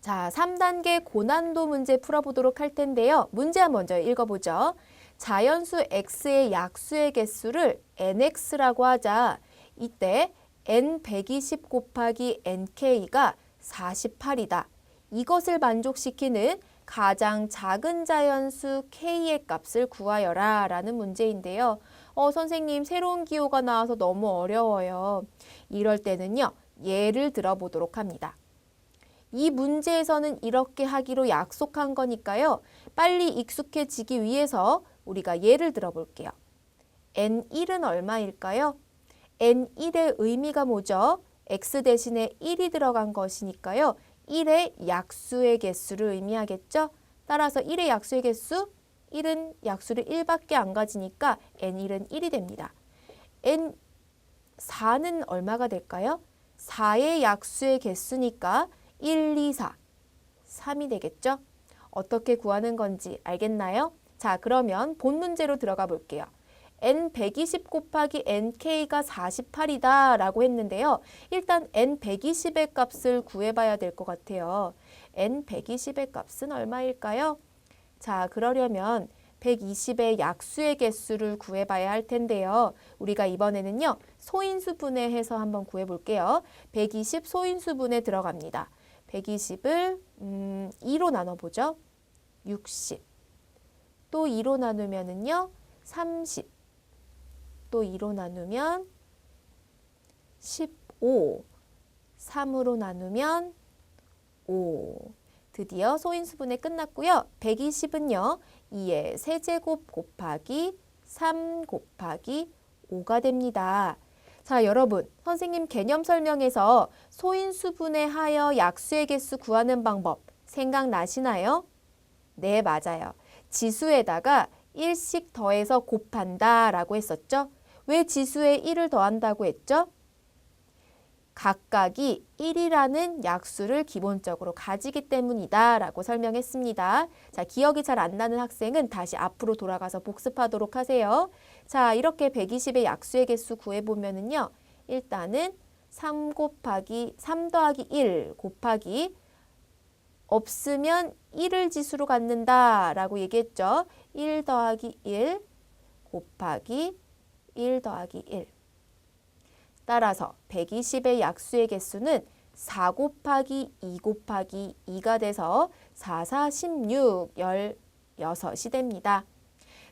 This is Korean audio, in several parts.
자, 3단계 고난도 문제 풀어보도록 할 텐데요. 문제 먼저 읽어보죠. 자연수 x의 약수의 개수를 nx라고 하자. 이때 n120 곱하기 nk가 48이다. 이것을 만족시키는 가장 작은 자연수 k의 값을 구하여라 라는 문제인데요. 선생님 새로운 기호가 나와서 너무 어려워요. 이럴 때는요. 예를 들어보도록 합니다. 이 문제에서는 이렇게 하기로 약속한 거니까요. 빨리 익숙해지기 위해서 우리가 예를 들어볼게요. N1은 얼마일까요? N1의 의미가 뭐죠? X 대신에 1이 들어간 것이니까요. 1의 약수의 개수를 의미하겠죠? 따라서 1의 약수의 개수, 1은 약수를 1밖에 안 가지니까 N1은 1이 됩니다. N4는 얼마가 될까요? 4의 약수의 개수니까 1, 2, 4, 3이 되겠죠? 어떻게 구하는 건지 알겠나요? 자, 그러면 본 문제로 들어가 볼게요. n120 곱하기 nk가 48이다 라고 했는데요. 일단 n120의 값을 구해봐야 될 것 같아요. n120의 값은 얼마일까요? 자, 그러려면 120의 약수의 개수를 구해봐야 할 텐데요. 우리가 이번에는요. 소인수분해해서 한번 구해볼게요. 120 소인수분해 들어갑니다. 120을 2로 나눠보죠. 60. 또 2로 나누면은요. 30. 또 2로 나누면 15. 3으로 나누면 5. 드디어 소인수분해 끝났고요. 120은요. 2의 세제곱 곱하기 3 곱하기 5가 됩니다. 자, 여러분, 선생님 개념 설명에서 소인수분해하여 약수의 개수 구하는 방법 생각나시나요? 네, 맞아요. 지수에다가 1씩 더해서 곱한다 라고 했었죠? 왜 지수에 1을 더한다고 했죠? 각각이 1이라는 약수를 기본적으로 가지기 때문이다 라고 설명했습니다. 자, 기억이 잘 안 나는 학생은 다시 앞으로 돌아가서 복습하도록 하세요. 자, 이렇게 120의 약수의 개수 구해보면은요. 일단은 3 더하기 1 곱하기 없으면 1을 지수로 갖는다 라고 얘기했죠. 1 더하기 1 곱하기 1 더하기 1. 따라서 120의 약수의 개수는 4 곱하기 2 곱하기 2가 돼서 4, 4, 16, 16이 됩니다.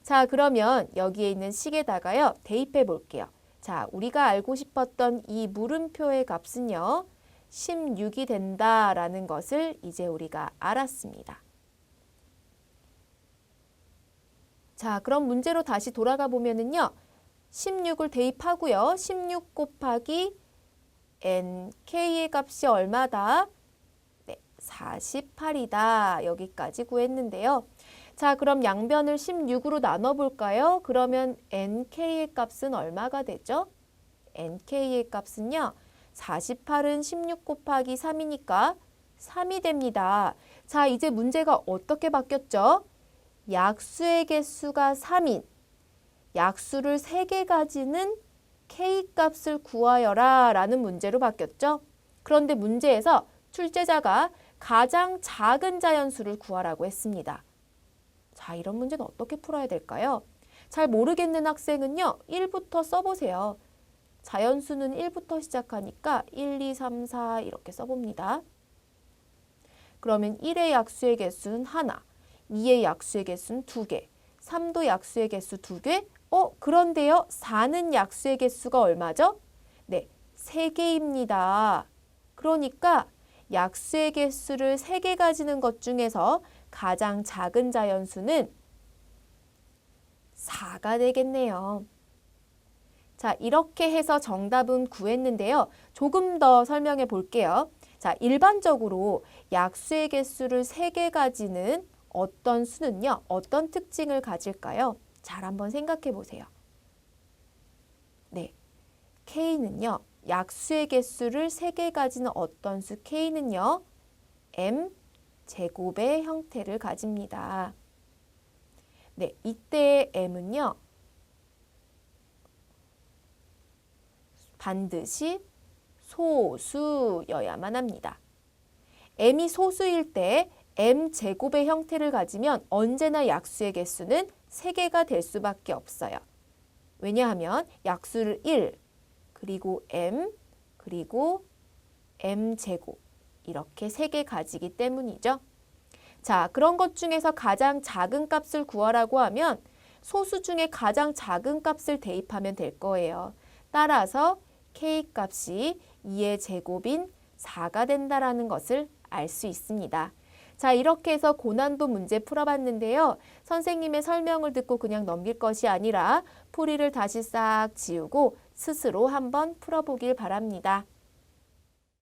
자, 그러면 여기에 있는 식에다가요. 대입해 볼게요. 자, 우리가 알고 싶었던 이 물음표의 값은요. 16이 된다라는 것을 이제 우리가 알았습니다. 자, 그럼 문제로 다시 돌아가 보면은요. 16을 대입하고요. 16 곱하기 nk의 값이 얼마다? 네, 48이다. 여기까지 구했는데요. 자, 그럼 양변을 16으로 나눠볼까요? 그러면 nk의 값은 얼마가 되죠? nk의 값은요. 48은 16 곱하기 3이니까 3이 됩니다. 자, 이제 문제가 어떻게 바뀌었죠? 약수의 개수가 3인 약수를 3개 가지는 k값을 구하여라 라는 문제로 바뀌었죠. 그런데 문제에서 출제자가 가장 작은 자연수를 구하라고 했습니다. 자, 이런 문제는 어떻게 풀어야 될까요? 잘 모르겠는 학생은요. 1부터 써보세요. 자연수는 1부터 시작하니까 1, 2, 3, 4 이렇게 써봅니다. 그러면 1의 약수의 개수는 하나, 2의 약수의 개수는 2개, 3도 약수의 개수 2개, 그런데요. 4는 약수의 개수가 얼마죠? 네, 3개입니다. 그러니까 약수의 개수를 3개 가지는 것 중에서 가장 작은 자연수는 4가 되겠네요. 자, 이렇게 해서 정답은 구했는데요. 조금 더 설명해 볼게요. 자, 일반적으로 약수의 개수를 3개 가지는 어떤 수는요. 어떤 특징을 가질까요? 잘 한번 생각해 보세요. 네, K는요. 약수의 개수를 3개 가지는 어떤 수 K는요. M 제곱의 형태를 가집니다. 네, 이때의 M은요. 반드시 소수여야만 합니다. m이 소수일 때 m제곱의 형태를 가지면 언제나 약수의 개수는 3개가 될 수밖에 없어요. 왜냐하면 약수를 1, 그리고 m, 그리고 m제곱 이렇게 3개 가지기 때문이죠. 자, 그런 것 중에서 가장 작은 값을 구하라고 하면 소수 중에 가장 작은 값을 대입하면 될 거예요. 따라서 K값이 2의 제곱인 4가 된다라는 것을 알 수 있습니다. 자, 이렇게 해서 고난도 문제 풀어봤는데요. 선생님의 설명을 듣고 그냥 넘길 것이 아니라 풀이를 다시 싹 지우고 스스로 한번 풀어보길 바랍니다.